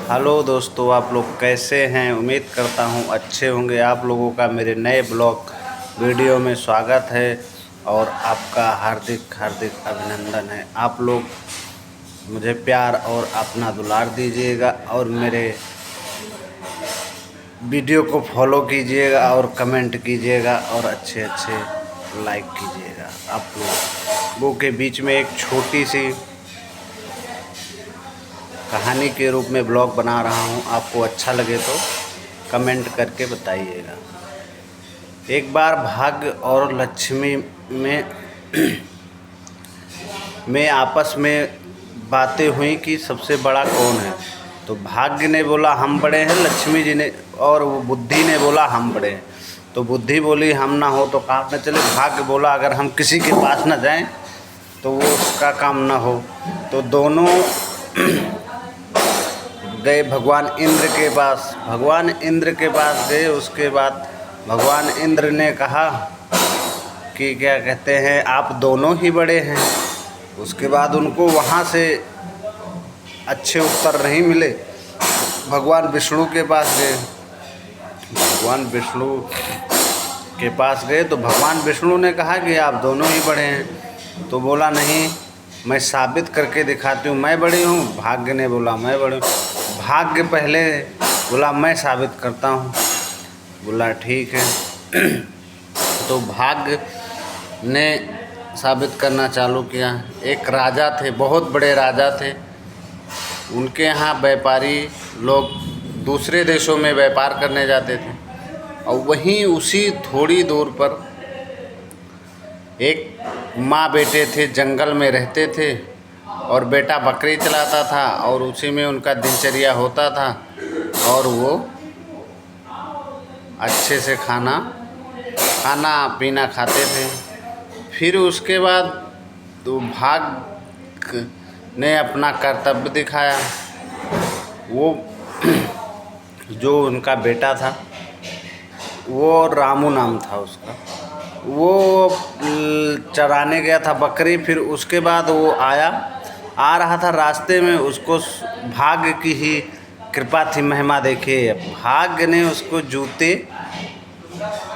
Hello दोस्तों, आप लोग कैसे हैं। उम्मीद करता हूँ अच्छे होंगे। आप लोगों का मेरे नए ब्लॉग वीडियो में स्वागत है और आपका हार्दिक हार्दिक अभिनंदन है। आप लोग मुझे प्यार और अपना दुलार दीजिएगा और मेरे वीडियो को फॉलो कीजिएगा और कमेंट कीजिएगा और अच्छे अच्छे लाइक कीजिएगा। आप लोगों के बीच में एक छोटी सी कहानी के रूप में ब्लॉग बना रहा हूँ। आपको अच्छा लगे तो कमेंट करके बताइएगा। एक बार भाग्य और लक्ष्मी में आपस में बातें हुई कि सबसे बड़ा कौन है। तो भाग्य ने बोला हम बड़े हैं, लक्ष्मी जी ने और वो बुद्धि ने बोला हम बड़े हैं। तो बुद्धि बोली हम ना हो तो काम न चले। भाग्य बोला अगर हम किसी के पास न जाएं तो वो उसका काम ना हो। तो दोनों गए भगवान इंद्र के पास। भगवान इंद्र के पास गए। उसके बाद भगवान इंद्र ने कहा कि क्या कहते हैं, आप दोनों ही बड़े हैं। उसके बाद उनको वहाँ से अच्छे उत्तर नहीं मिले। भगवान विष्णु के पास गए। भगवान विष्णु के पास गए तो भगवान विष्णु ने कहा कि आप दोनों ही बड़े हैं। तो बोला नहीं, मैं साबित करके दिखाती हूँ मैं बड़ी हूँ। भाग्य ने बोला मैं बड़ी हूँ। भाग्य पहले बोला मैं साबित करता हूँ। बोला ठीक है। तो भाग्य ने साबित करना चालू किया। एक राजा थे, बहुत बड़े राजा थे। उनके यहाँ व्यापारी लोग दूसरे देशों में व्यापार करने जाते थे और वहीं उसी थोड़ी दूर पर एक माँ बेटे थे, जंगल में रहते थे और बेटा बकरी चलाता था और उसी में उनका दिनचर्या होता था और वो अच्छे से खाना पीना खाते थे। फिर उसके बाद तो भाग्य ने अपना कर्तव्य दिखाया। वो जो उनका बेटा था वो रामू नाम था उसका, वो चराने गया था बकरी। फिर उसके बाद वो आ रहा था रास्ते में, उसको भाग्य की ही कृपा थी, महिमा देखे। भाग्य ने उसको जूते,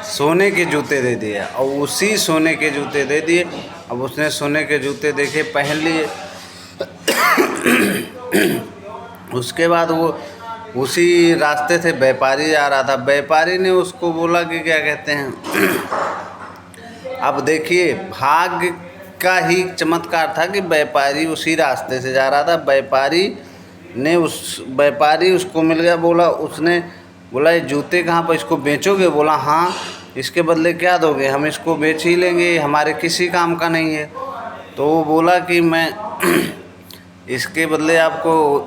सोने के जूते दे दिए और उसी सोने के जूते दे दिए। अब उसने सोने के जूते देखे पहन लिए। उसके बाद वो उसी रास्ते से व्यापारी आ रहा था। व्यापारी ने उसको बोला कि क्या कहते हैं, अब देखिए भाग्य का ही चमत्कार था कि व्यापारी उसी रास्ते से जा रहा था। व्यापारी उसको मिल गया। उसने बोला ये जूते कहाँ पर, इसको बेचोगे? बोला हाँ। इसके बदले क्या दोगे? हम इसको बेच ही लेंगे, हमारे किसी काम का नहीं है। तो वो बोला कि मैं इसके बदले आपको,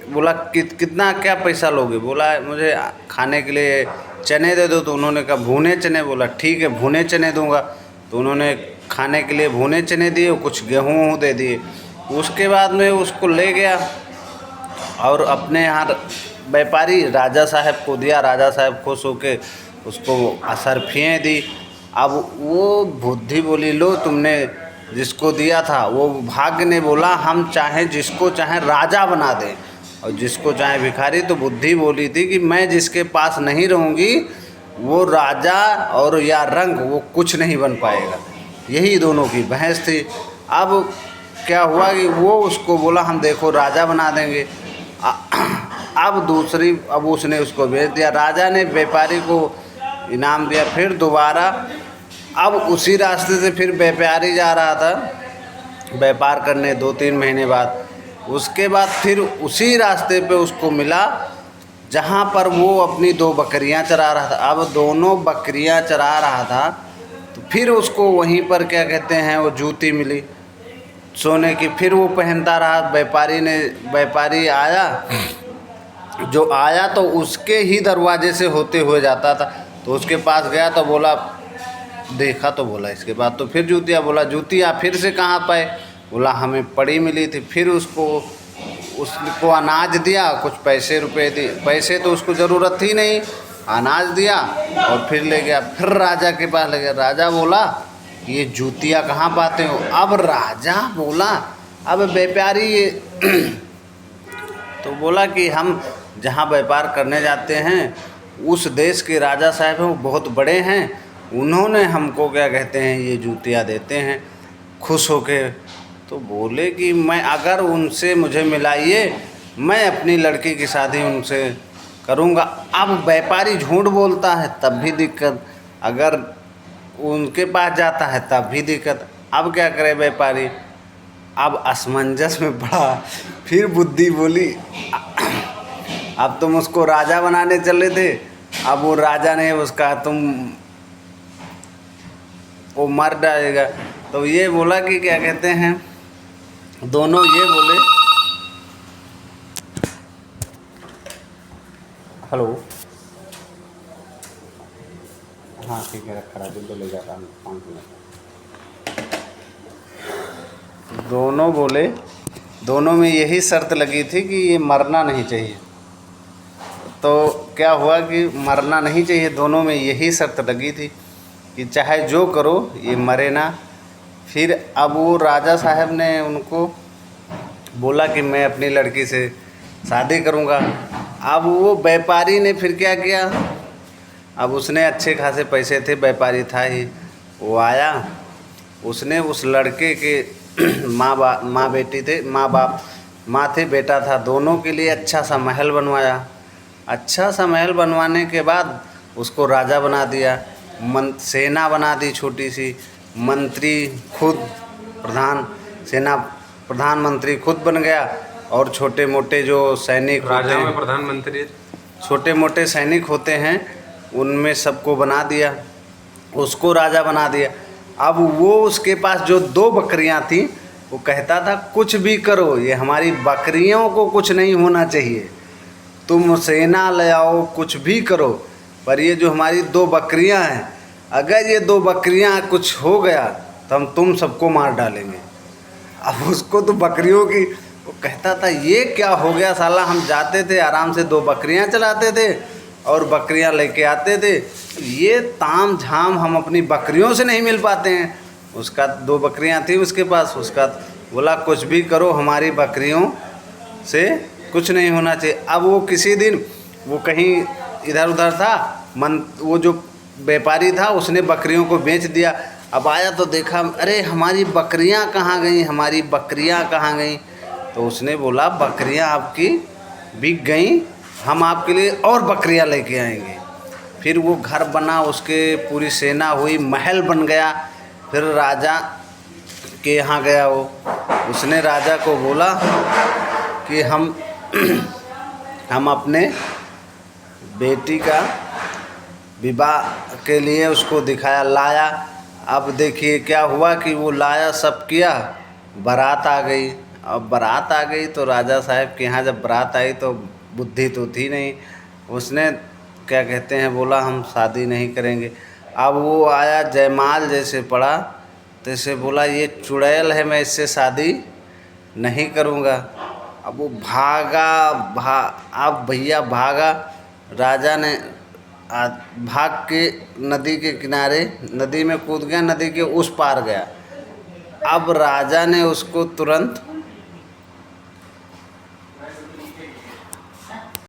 बोला कितना क्या पैसा लोगे? बोला मुझे खाने के लिए चने दे दो। तो उन्होंने कहा भुने चने? बोला ठीक है भुने चने दूंगा। तो उन्होंने खाने के लिए भुने चने दिए, कुछ गेहूँ दे दिए। उसके बाद में उसको ले गया और अपने यहाँ व्यापारी राजा साहब को दिया। राजा साहब खुश होके उसको असरफियाँ दी। अब वो बुद्धि बोली लो तुमने जिसको दिया था। वो भाग्य ने बोला हम चाहें जिसको चाहें राजा बना दें और जिसको चाहें भिखारी। तो बुद्धि बोली थी कि मैं जिसके पास नहीं रहूँगी वो राजा और या रंग वो कुछ नहीं बन पाएगा। यही दोनों की बहस थी। अब क्या हुआ कि वो उसको बोला हम देखो राजा बना देंगे। अब उसने उसको भेज दिया। राजा ने व्यापारी को इनाम दिया। फिर दोबारा अब उसी रास्ते से फिर व्यापारी जा रहा था व्यापार करने 2-3 महीने बाद। उसके बाद फिर उसी रास्ते पे उसको मिला जहाँ पर वो अपनी 2 बकरियाँ चरा रहा था। अब दोनों बकरियाँ चरा रहा था तो फिर उसको वहीं पर क्या कहते हैं वो जूती मिली सोने की। फिर वो पहनता रहा। व्यापारी आया, जो आया तो उसके ही दरवाजे से होते हुए जाता था। तो उसके पास गया तो बोला, देखा तो बोला इसके बाद तो फिर जूतियाँ। बोला जूतियाँ फिर से कहाँ पाए? बोला हमें पड़ी मिली थी। फिर उसको अनाज दिया, कुछ पैसे रुपए दिए। पैसे तो उसको ज़रूरत थी नहीं, अनाज दिया और फिर ले गया। फिर राजा के पास ले गया। राजा बोला ये जूतियाँ कहाँ पाते हो? अब राजा बोला, अब व्यापारी तो बोला कि हम जहाँ व्यापार करने जाते हैं उस देश के राजा साहब हैं, वो बहुत बड़े हैं, उन्होंने हमको क्या कहते हैं ये जूतियाँ देते हैं खुश होके। तो बोले कि मैं अगर उनसे मुझे मिलाइए, मैं अपनी लड़की की शादी उनसे करूँगा। अब व्यापारी झूठ बोलता है तब भी दिक्कत, अगर उनके पास जाता है तब भी दिक्कत। अब क्या करे व्यापारी, अब असमंजस में पड़ा। फिर बुद्धि बोली, अब तुम उसको राजा बनाने चले थे, अब वो राजा ने उसका वो मर डालेगा। तो ये बोला कि क्या कहते हैं, दोनों ये बोले, हेलो, हाँ ठीक है रखा रहा, बिल्कुल ले जाता हूँ 5 मिनट। दोनों बोले, दोनों में यही शर्त लगी थी कि ये मरना नहीं चाहिए। तो क्या हुआ कि मरना नहीं चाहिए, दोनों में यही शर्त लगी थी कि चाहे जो करो ये मरे ना। फिर अब वो राजा साहब ने उनको बोला कि मैं अपनी लड़की से शादी करूँगा। अब वो व्यापारी ने फिर क्या किया, अब उसने अच्छे खासे पैसे थे, व्यापारी था ही, वो आया, उसने उस लड़के के माँ बेटी थे, माँ थे बेटा था, दोनों के लिए अच्छा सा महल बनवाया। अच्छा सा महल बनवाने के बाद उसको राजा बना दिया, सेना बना दी छोटी सी, मंत्री खुद प्रधानमंत्री खुद बन गया, और छोटे मोटे जो सैनिक होते हैं, प्रधानमंत्री छोटे मोटे सैनिक होते हैं उनमें सबको बना दिया, उसको राजा बना दिया। अब वो उसके पास जो 2 बकरियां थी, वो कहता था कुछ भी करो ये हमारी बकरियों को कुछ नहीं होना चाहिए, तुम सेना ले आओ कुछ भी करो, पर ये जो हमारी 2 बकरियां हैं, अगर ये 2 बकरियां कुछ हो गया तो हम तुम सबको मार डालेंगे। अब उसको तो बकरियों की, वो कहता था ये क्या हो गया साला, हम जाते थे आराम से 2 बकरियां चलाते थे और बकरियां लेके आते थे, ये ताम झाम हम अपनी बकरियों से नहीं मिल पाते हैं। उसका 2 बकरियां थी उसके पास, उसका बोला कुछ भी करो हमारी बकरियों से कुछ नहीं होना चाहिए। अब वो किसी दिन वो कहीं इधर उधर था, वो जो व्यापारी था उसने बकरियों को बेच दिया। अब आया तो देखा, अरे हमारी बकरियां कहाँ गई, हमारी बकरियां कहाँ गई। तो उसने बोला बकरियां आपकी बिक गई, हम आपके लिए और बकरियां लेके आएंगे। फिर वो घर बना, उसके पूरी सेना हुई, महल बन गया। फिर राजा के यहाँ गया वो, उसने राजा को बोला कि हम अपने बेटी का विवाह के लिए उसको दिखाया, लाया। अब देखिए क्या हुआ कि वो लाया, सब किया, बारात आ गई। अब बारात आ गई तो राजा साहब के यहाँ जब बारात आई तो बुद्धि तो थी नहीं, उसने क्या कहते हैं बोला हम शादी नहीं करेंगे। अब वो आया, जयमाल जैसे पड़ा तैसे बोला ये चुड़ैल है, मैं इससे शादी नहीं करूँगा। अब वो अब भैया भागा, राजा ने भाग के नदी के किनारे, नदी में कूद गया, नदी के उस पार गया। अब राजा ने उसको तुरंत